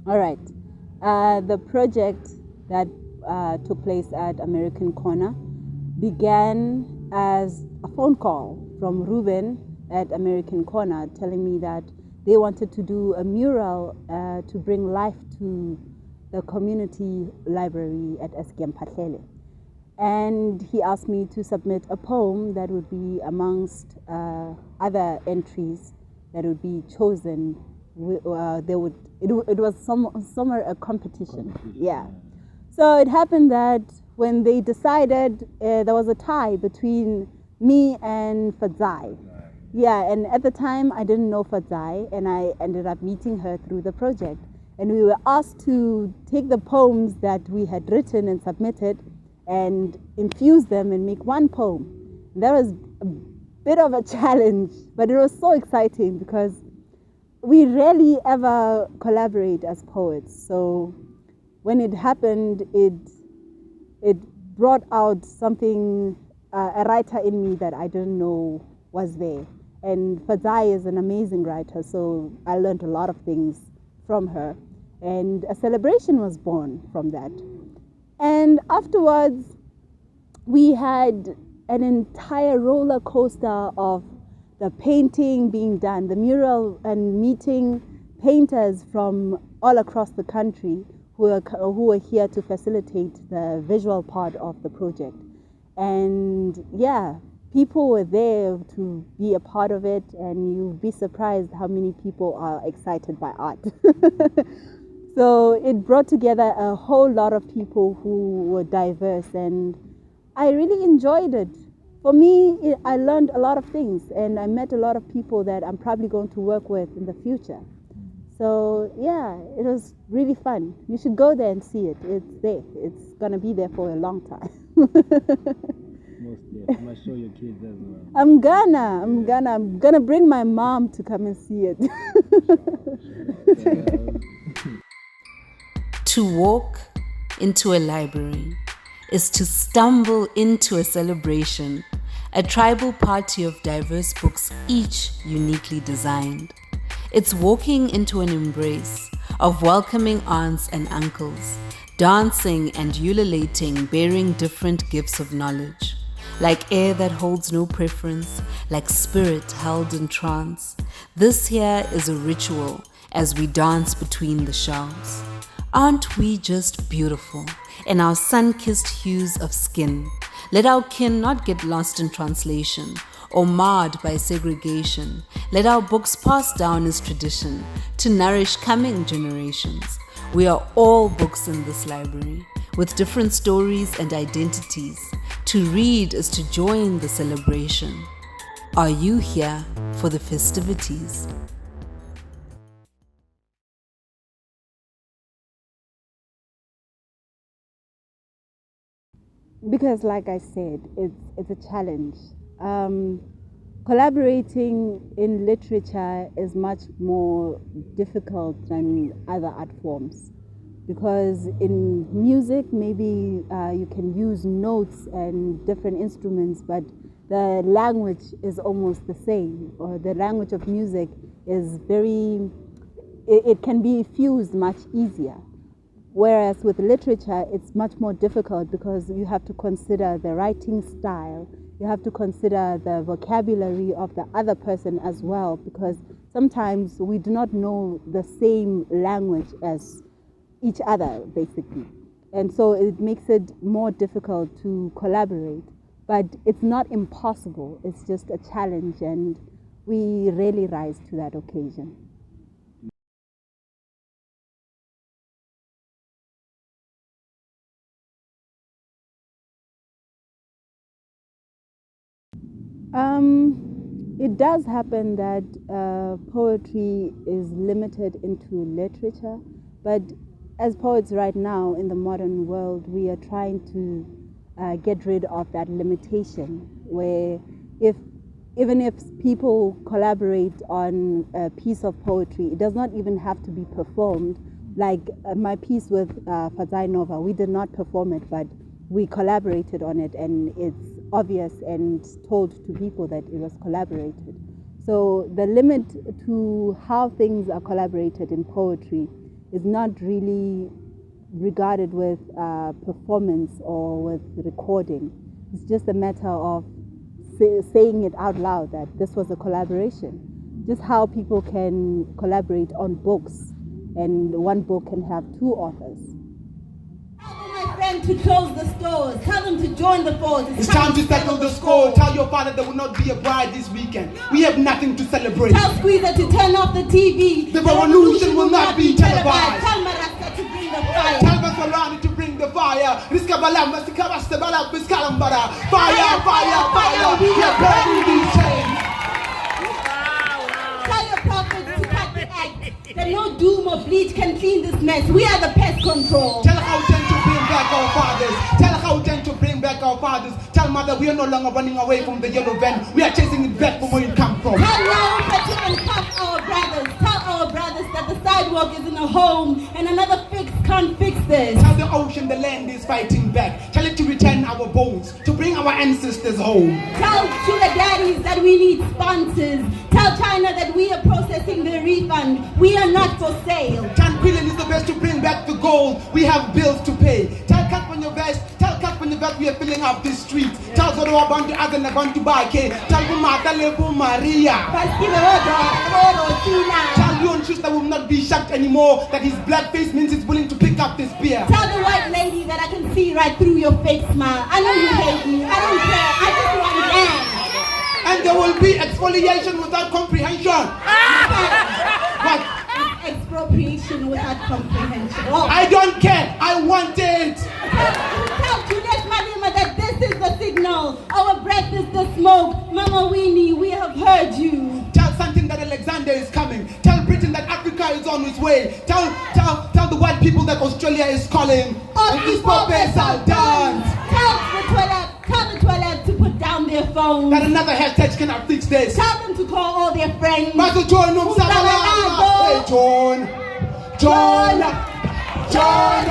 All right. The project that took place at American Corner began as a phone call from Ruben at American Corner telling me that they wanted to do a mural to bring life to the community library at Es'kia Mphahlele. And he asked me to submit a poem that would be amongst other entries that would be chosen. It was somewhere a competition. Yeah. So it happened that when they decided, there was a tie between me and Fadzai. Yeah, and at the time I didn't know Fadzai, and I ended up meeting her through the project. And we were asked to take the poems that we had written and submitted and infuse them and make one poem. That was a bit of a challenge, but it was so exciting because we rarely ever collaborate as poets. So when it happened, it brought out something, a writer in me that I didn't know was there. And Fadzai is an amazing writer, so I learned a lot of things from her. And a celebration was born from that. And afterwards, we had an entire roller coaster of the painting being done, the mural, and meeting painters from all across the country who were here to facilitate the visual part of the project. And yeah, people were there to be a part of it, and you'd be surprised how many people are excited by art. So it brought together a whole lot of people who were diverse, and I really enjoyed it. For me, I learned a lot of things, and I met a lot of people that I'm probably going to work with in the future. So yeah, it was really fun. You should go there and see it. It's there. It's gonna be there for a long time. Mostly, I'm gonna show your kids as well. I'm gonna bring my mom to come and see it. To walk into a library is to stumble into a celebration, a tribal party of diverse books, each uniquely designed. It's walking into an embrace of welcoming aunts and uncles, dancing and ululating, bearing different gifts of knowledge. Like air that holds no preference, like spirit held in trance. This here is a ritual as we dance between the shelves. Aren't we just beautiful in our sun-kissed hues of skin? Let our kin not get lost in translation or marred by segregation. Let our books pass down as tradition to nourish coming generations. We are all books in this library, with different stories and identities. To read is to join the celebration. Are you here for the festivities? Because like I said, it's a challenge. Collaborating in literature is much more difficult than other art forms, because in music maybe you can use notes and different instruments, but the language is almost the same, or the language of music is it can be fused much easier. Whereas with literature, it's much more difficult because you have to consider the writing style, you have to consider the vocabulary of the other person as well, because sometimes we do not know the same language as each other, basically. And so it makes it more difficult to collaborate. But it's not impossible, it's just a challenge, and we rarely rise to that occasion. It does happen that poetry is limited into literature, but as poets right now in the modern world, we are trying to get rid of that limitation, where if even if people collaborate on a piece of poetry, it does not even have to be performed. Like my piece with Fadzai Nova, we did not perform it, but we collaborated on it, and it's obvious and told to people that it was collaborated. So the limit to how things are collaborated in poetry is not really regarded with performance or with recording. It's just a matter of saying it out loud that this was a collaboration. Just how people can collaborate on books, and one book can have two authors. Tell my friend to close the stores. Tell them to join the force. It's time to settle the score. Tell your father there will not be a bride this weekend. We have nothing to celebrate. Tell Squeezer to turn off the TV. The revolution will not be televised. Tell Marasta to bring the fire. Tell Vasalani to bring the fire. Fire, fire, fire. We are burning these chains. Tell your prophets to cut the act. That no doom or bleach can clean this mess. We are the pest control. Tell Gauteng to bring back our fathers. Tell Gauteng to bring back our fathers. Tell mother we are no longer running away from the yellow van. We are chasing it back from where it come from. Tell now to uncuff our brothers. Tell our brothers that the sidewalk isn't a home and another fix can't fix this. Tell the ocean the land is fighting back. Tell it to return our bones, to bring our ancestors home. Tell sugar daddies that we need sponsors. Tell China that we are processing the refund. We are not for sale. Tan Quillen is the best to bring back the gold. We have bills to pay. Tell Kat when your vest, tell Kat when your vest we are filling up the street. Tell Zoro Abantu Agan Abantu Bake. Tell Bumata Lebu Maria. Tell Leon Schuster will not be shocked anymore that his black face means he's willing to pick up this beer. Tell the white lady that I can see right through your fake smile. I know you hate me. I don't care. I just want dance. And there will be exfoliation without comprehension. What? Expropriation without comprehension. Oh. I don't care. I want it. Tell Juliet Malema that this is the signal. Our breath is the smoke. Mama Winnie, we have heard you. Tell something that Alexander is coming. Tell Britain that Africa is on its way. Tell the white people that Australia is calling. All these puppets are done. Tell the toilet to put down their phones. That another hashtag cannot fix this. Tell them to call all their friends. Master John, John, John, John, John,